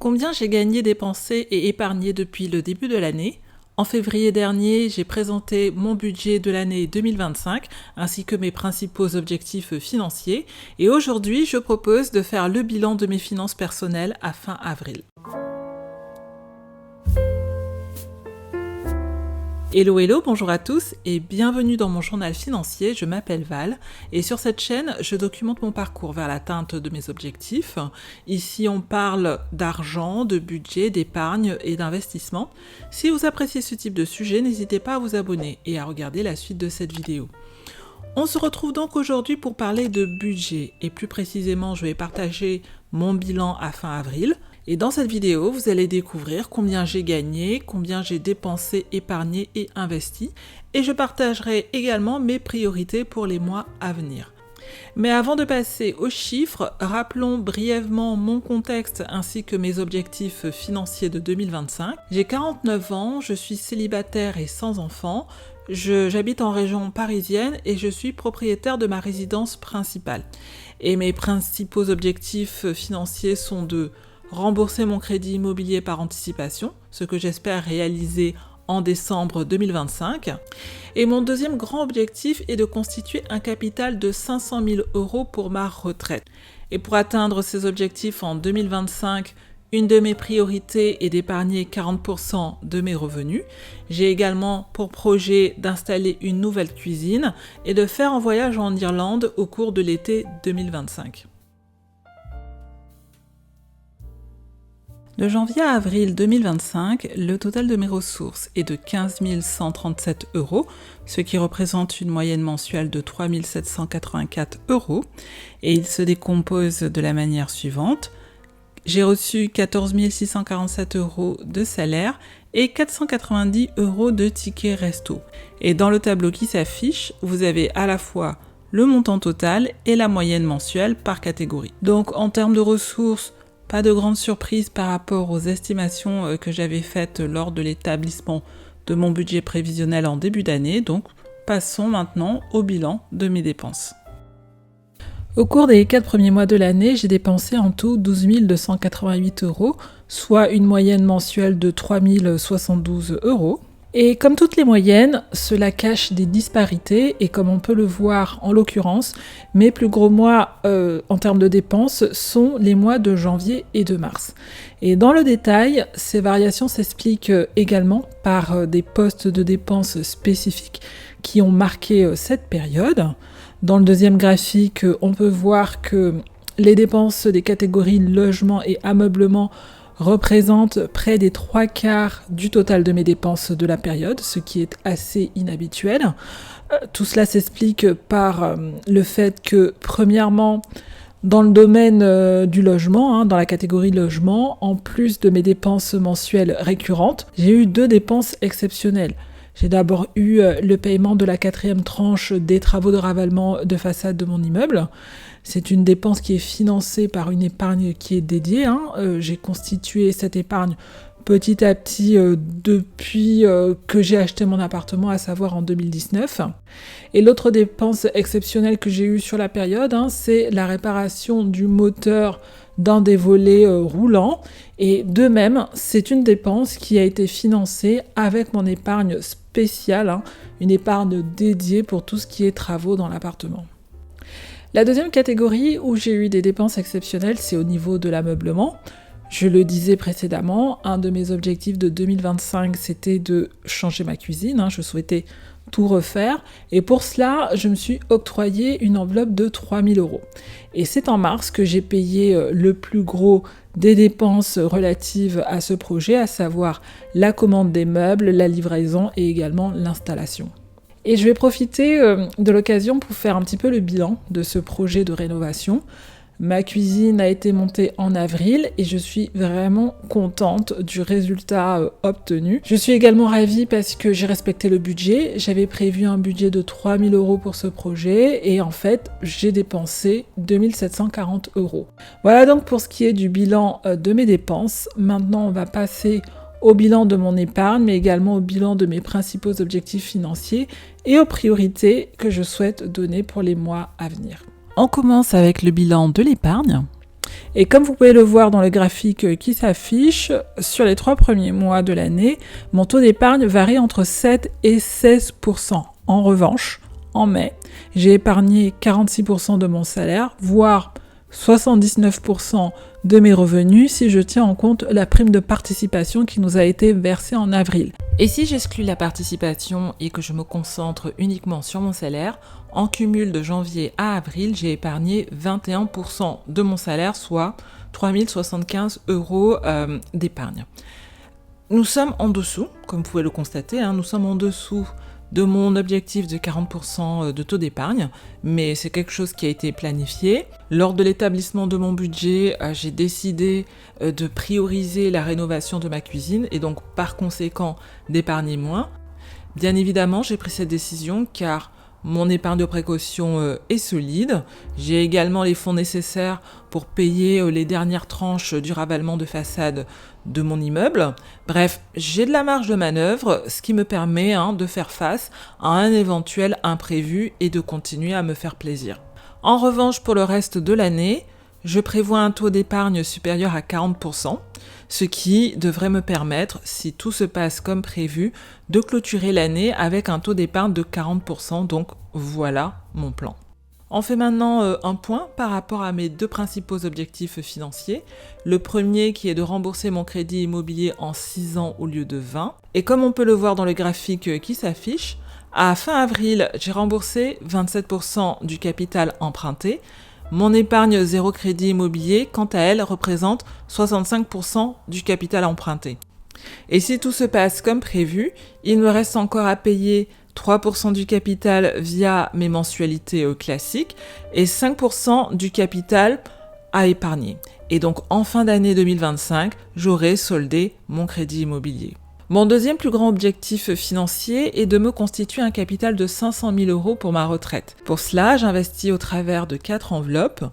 Combien j'ai gagné, dépensé et épargné depuis le début de l'année? En février dernier, j'ai présenté mon budget de l'année 2025 ainsi que mes principaux objectifs financiers et aujourd'hui, je propose de faire le bilan de mes finances personnelles à fin avril. Hello, bonjour à tous et bienvenue dans mon journal financier, je m'appelle Val et sur cette chaîne, je documente mon parcours vers l'atteinte de mes objectifs. Ici, on parle d'argent, de budget, d'épargne et d'investissement. Si vous appréciez ce type de sujet, n'hésitez pas à vous abonner et à regarder la suite de cette vidéo. On se retrouve donc aujourd'hui pour parler de budget et plus précisément, je vais partager mon bilan à fin avril. Et dans cette vidéo, vous allez découvrir combien j'ai gagné, combien j'ai dépensé, épargné et investi. Et je partagerai également mes priorités pour les mois à venir. Mais avant de passer aux chiffres, rappelons brièvement mon contexte ainsi que mes objectifs financiers de 2025. J'ai 49 ans, je suis célibataire et sans enfant. J'habite en région parisienne et je suis propriétaire de ma résidence principale. Et mes principaux objectifs financiers sont de rembourser mon crédit immobilier par anticipation, ce que j'espère réaliser en décembre 2025. Et mon deuxième grand objectif est de constituer un capital de 500 000 € pour ma retraite. Et pour atteindre ces objectifs en 2025, une de mes priorités est d'épargner 40% de mes revenus. J'ai également pour projet d'installer une nouvelle cuisine et de faire un voyage en Irlande au cours de l'été 2025. De janvier à avril 2025, le total de mes ressources est de 15 137 €, ce qui représente une moyenne mensuelle de 3 784 € et il se décompose de la manière suivante. J'ai reçu 14 647 € de salaire et 490 € de tickets resto. Et dans le tableau qui s'affiche, vous avez à la fois le montant total et la moyenne mensuelle par catégorie. Donc en termes de ressources, pas de grande surprise par rapport aux estimations que j'avais faites lors de l'établissement de mon budget prévisionnel en début d'année, donc passons maintenant au bilan de mes dépenses. Au cours des 4 premiers mois de l'année, j'ai dépensé en tout 12 288 €, soit une moyenne mensuelle de 3 072 €. Et comme toutes les moyennes, cela cache des disparités et comme on peut le voir en l'occurrence, mes plus gros mois en termes de dépenses sont les mois de janvier et de mars. Et dans le détail, ces variations s'expliquent également par des postes de dépenses spécifiques qui ont marqué cette période. Dans le deuxième graphique, on peut voir que les dépenses des catégories logement et ameublement représente près des 3/4 du total de mes dépenses de la période, ce qui est assez inhabituel. Tout cela s'explique par le fait que, premièrement, dans le domaine du logement, dans la catégorie logement, en plus de mes dépenses mensuelles récurrentes, j'ai eu 2 dépenses exceptionnelles. J'ai d'abord eu le paiement de la 4e tranche des travaux de ravalement de façade de mon immeuble. C'est une dépense qui est financée par une épargne qui est dédiée. J'ai constitué cette épargne petit à petit depuis que j'ai acheté mon appartement, à savoir en 2019. Et l'autre dépense exceptionnelle que j'ai eue sur la période, c'est la réparation du moteur d'un des volets roulants. Et de même, c'est une dépense qui a été financée avec mon épargne spéciale, une épargne dédiée pour tout ce qui est travaux dans l'appartement. La deuxième catégorie où j'ai eu des dépenses exceptionnelles, c'est au niveau de l'ameublement. Je le disais précédemment, un de mes objectifs de 2025, c'était de changer ma cuisine. Je souhaitais tout refaire. Et pour cela, je me suis octroyé une enveloppe de 3 000 €. Et c'est en mars que j'ai payé le plus gros des dépenses relatives à ce projet, à savoir la commande des meubles, la livraison et également l'installation. Et je vais profiter de l'occasion pour faire un petit peu le bilan de ce projet de rénovation. Ma cuisine a été montée en avril et je suis vraiment contente du résultat obtenu. Je suis également ravie parce que j'ai respecté le budget. J'avais prévu un budget de 3 000 € pour ce projet et en fait, j'ai dépensé 2 740 €. Voilà donc pour ce qui est du bilan de mes dépenses. Maintenant, on va passer au bilan de mon épargne, mais également au bilan de mes principaux objectifs financiers et aux priorités que je souhaite donner pour les mois à venir. On commence avec le bilan de l'épargne. Et comme vous pouvez le voir dans le graphique qui s'affiche, sur les 3 premiers mois de l'année, mon taux d'épargne varie entre 7 et 16%. En revanche, en mai, j'ai épargné 46% de mon salaire, voire 79% de mes revenus si je tiens en compte la prime de participation qui nous a été versée en avril. Et si j'exclus la participation et que je me concentre uniquement sur mon salaire, en cumul de janvier à avril, j'ai épargné 21% de mon salaire, soit 3 075 € d'épargne. Nous sommes en dessous, comme vous pouvez le constater, nous sommes en dessous de mon objectif de 40% de taux d'épargne, mais c'est quelque chose qui a été planifié. Lors de l'établissement de mon budget, j'ai décidé de prioriser la rénovation de ma cuisine et donc par conséquent d'épargner moins. Bien évidemment, j'ai pris cette décision car mon épargne de précaution est solide. J'ai également les fonds nécessaires pour payer les dernières tranches du ravalement de façade de mon immeuble. Bref, j'ai de la marge de manœuvre, ce qui me permet de faire face à un éventuel imprévu et de continuer à me faire plaisir. En revanche, pour le reste de l'année, je prévois un taux d'épargne supérieur à 40%, ce qui devrait me permettre, si tout se passe comme prévu, de clôturer l'année avec un taux d'épargne de 40%, donc voilà mon plan. On fait maintenant un point par rapport à mes 2 principaux objectifs financiers. Le premier qui est de rembourser mon crédit immobilier en 6 ans au lieu de 20. Et comme on peut le voir dans le graphique qui s'affiche, à fin avril, j'ai remboursé 27% du capital emprunté. Mon épargne zéro crédit immobilier, quant à elle, représente 65% du capital emprunté. Et si tout se passe comme prévu, il me reste encore à payer 3% du capital via mes mensualités classiques et 5% du capital à épargner. Et donc en fin d'année 2025, j'aurai soldé mon crédit immobilier. Mon deuxième plus grand objectif financier est de me constituer un capital de 500 000 € pour ma retraite. Pour cela, j'investis au travers de 4 enveloppes,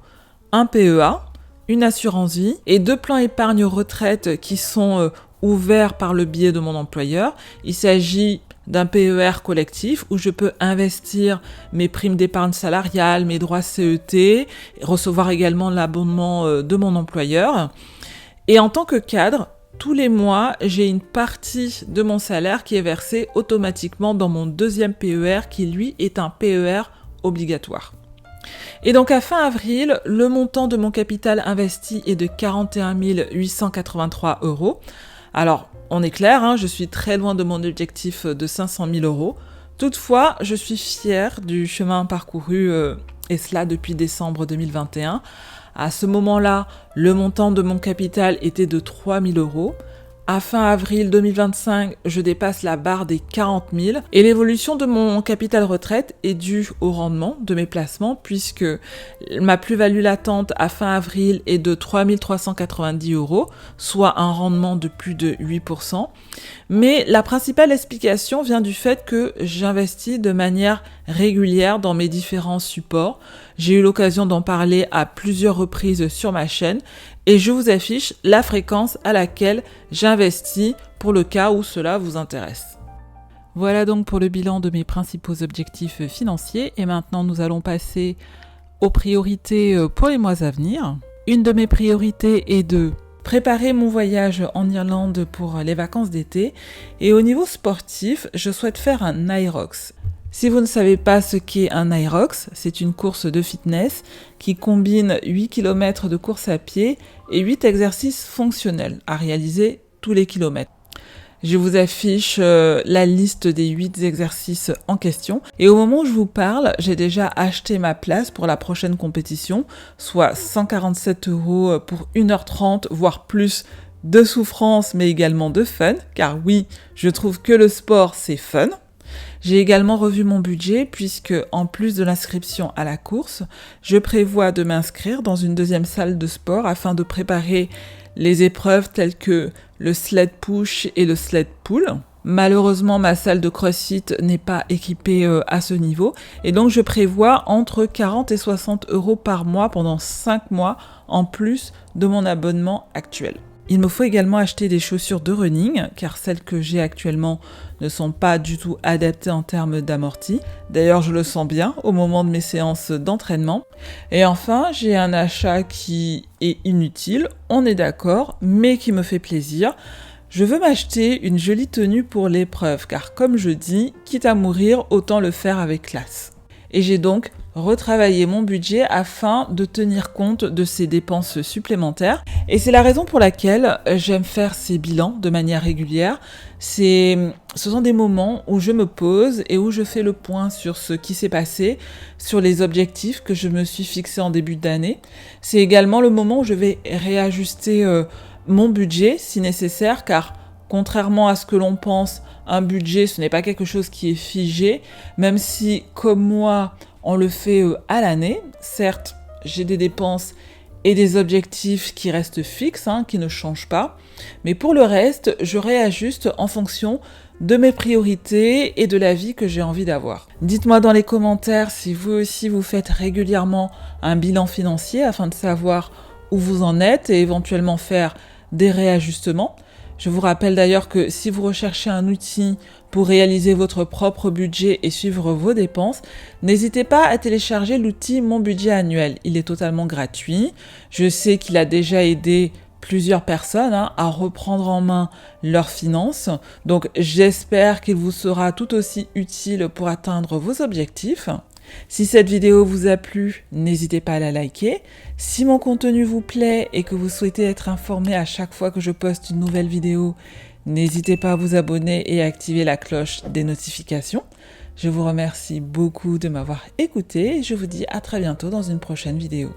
un PEA, une assurance vie et 2 plans épargne retraite qui sont ouverts par le biais de mon employeur. Il s'agit d'un PER collectif où je peux investir mes primes d'épargne salariale, mes droits CET, recevoir également l'abonnement de mon employeur. Et en tant que cadre, tous les mois, j'ai une partie de mon salaire qui est versée automatiquement dans mon deuxième PER qui, lui, est un PER obligatoire. Et donc à fin avril, le montant de mon capital investi est de 41 883 €. Alors, on est clair, je suis très loin de mon objectif de 500 000 €. Toutefois, je suis fière du chemin parcouru, et cela depuis décembre 2021. À ce moment-là, le montant de mon capital était de 3 000 €. À fin avril 2025, je dépasse la barre des 40 000 et l'évolution de mon capital retraite est due au rendement de mes placements puisque ma plus-value latente à fin avril est de 3 390 €, soit un rendement de plus de 8%. Mais la principale explication vient du fait que j'investis de manière régulière dans mes différents supports. J'ai eu l'occasion d'en parler à plusieurs reprises sur ma chaîne et je vous affiche la fréquence à laquelle j'investis pour le cas où cela vous intéresse. Voilà donc pour le bilan de mes principaux objectifs financiers et maintenant nous allons passer aux priorités pour les mois à venir. Une de mes priorités est de préparer mon voyage en Irlande pour les vacances d'été et au niveau sportif, je souhaite faire un Irox. Si vous ne savez pas ce qu'est un Irox, c'est une course de fitness qui combine 8 km de course à pied et 8 exercices fonctionnels à réaliser tous les kilomètres. Je vous affiche la liste des 8 exercices en question. Et au moment où je vous parle, j'ai déjà acheté ma place pour la prochaine compétition, soit 147 € pour 1h30, voire plus de souffrance, mais également de fun. Car oui, je trouve que le sport, c'est fun. J'ai également revu mon budget puisque, en plus de l'inscription à la course, je prévois de m'inscrire dans une deuxième salle de sport afin de préparer les épreuves telles que le sled push et le sled pull. Malheureusement, ma salle de CrossFit n'est pas équipée à ce niveau et donc je prévois entre 40 et 60 € par mois pendant 5 mois en plus de mon abonnement actuel. Il me faut également acheter des chaussures de running, car celles que j'ai actuellement ne sont pas du tout adaptées en termes d'amorti. D'ailleurs, je le sens bien au moment de mes séances d'entraînement. Et enfin, j'ai un achat qui est inutile, on est d'accord, mais qui me fait plaisir. Je veux m'acheter une jolie tenue pour l'épreuve, car comme je dis, quitte à mourir, autant le faire avec classe. Et j'ai donc retravaillé mon budget afin de tenir compte de ces dépenses supplémentaires. Et c'est la raison pour laquelle j'aime faire ces bilans de manière régulière. Ce sont des moments où je me pose et où je fais le point sur ce qui s'est passé, sur les objectifs que je me suis fixés en début d'année. C'est également le moment où je vais réajuster mon budget si nécessaire, car contrairement à ce que l'on pense, un budget, ce n'est pas quelque chose qui est figé, même si, comme moi, on le fait à l'année. Certes, j'ai des dépenses et des objectifs qui restent fixes, qui ne changent pas, mais pour le reste, je réajuste en fonction de mes priorités et de la vie que j'ai envie d'avoir. Dites-moi dans les commentaires si vous aussi vous faites régulièrement un bilan financier afin de savoir où vous en êtes et éventuellement faire des réajustements. Je vous rappelle d'ailleurs que si vous recherchez un outil pour réaliser votre propre budget et suivre vos dépenses, n'hésitez pas à télécharger l'outil Mon Budget Annuel. Il est totalement gratuit. Je sais qu'il a déjà aidé plusieurs personnes à reprendre en main leurs finances. Donc j'espère qu'il vous sera tout aussi utile pour atteindre vos objectifs. Si cette vidéo vous a plu, n'hésitez pas à la liker. Si mon contenu vous plaît et que vous souhaitez être informé à chaque fois que je poste une nouvelle vidéo, n'hésitez pas à vous abonner et à activer la cloche des notifications. Je vous remercie beaucoup de m'avoir écouté et je vous dis à très bientôt dans une prochaine vidéo.